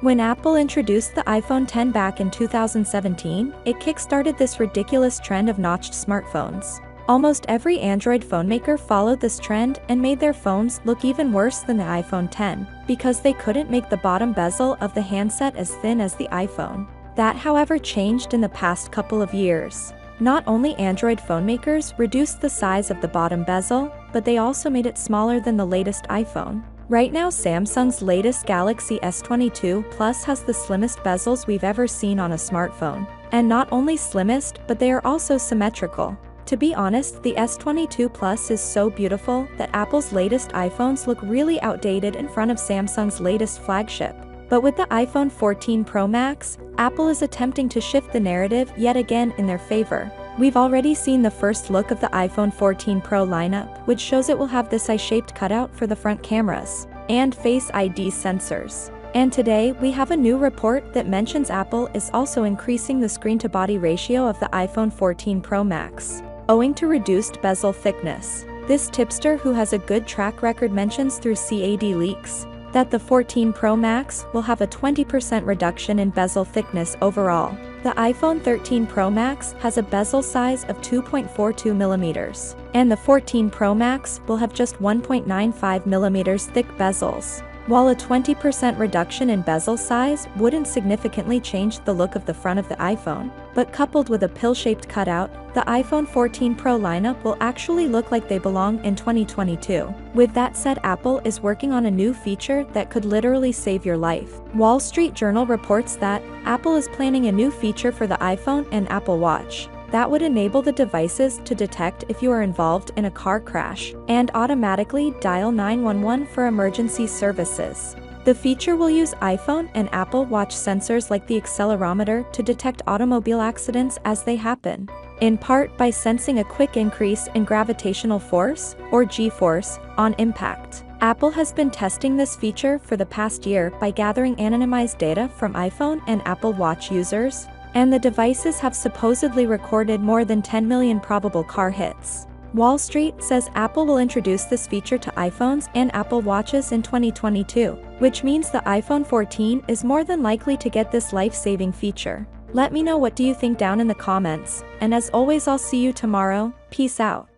When Apple introduced the iPhone X back in 2017, it kickstarted this ridiculous trend of notched smartphones. Almost every Android phone maker followed this trend and made their phones look even worse than the iPhone X, because they couldn't make the bottom bezel of the handset as thin as the iPhone. That, however, changed in the past couple of years. Not only Android phone makers reduced the size of the bottom bezel, but they also made it smaller than the latest iPhone. Right now, Samsung's latest Galaxy S22 Plus has the slimmest bezels we've ever seen on a smartphone. And not only slimmest, but they are also symmetrical. To be honest, the S22 Plus is so beautiful that Apple's latest iPhones look really outdated in front of Samsung's latest flagship. But with the iPhone 14 Pro Max, Apple is attempting to shift the narrative yet again in their favor. We've already seen the first look of the iPhone 14 Pro lineup, which shows it will have this eye-shaped cutout for the front cameras and Face ID sensors. And today, we have a new report that mentions Apple is also increasing the screen-to-body ratio of the iPhone 14 Pro Max, owing to reduced bezel thickness. This tipster, who has a good track record, mentions through CAD leaks that the 14 Pro Max will have a 20% reduction in bezel thickness overall. The iPhone 13 Pro Max has a bezel size of 2.42mm, and the 14 Pro Max will have just 1.95mm thick bezels. While a 20% reduction in bezel size wouldn't significantly change the look of the front of the iPhone, but coupled with a pill-shaped cutout, the iPhone 14 Pro lineup will actually look like they belong in 2022. With that said, Apple is working on a new feature that could literally save your life. Wall Street Journal reports that Apple is planning a new feature for the iPhone and Apple Watch that would enable the devices to detect if you are involved in a car crash and automatically dial 911 for emergency services. The feature will use iPhone and Apple Watch sensors like the accelerometer to detect automobile accidents as they happen, in part by sensing a quick increase in gravitational force, or G-force, on impact. Apple has been testing this feature for the past year by gathering anonymized data from iPhone and Apple Watch users, and the devices have supposedly recorded more than 10 million probable car hits. Wall Street says Apple will introduce this feature to iPhones and Apple Watches in 2022, which means the iPhone 14 is more than likely to get this life-saving feature. Let me know what do you think down in the comments, and as always, I'll see you tomorrow. Peace out.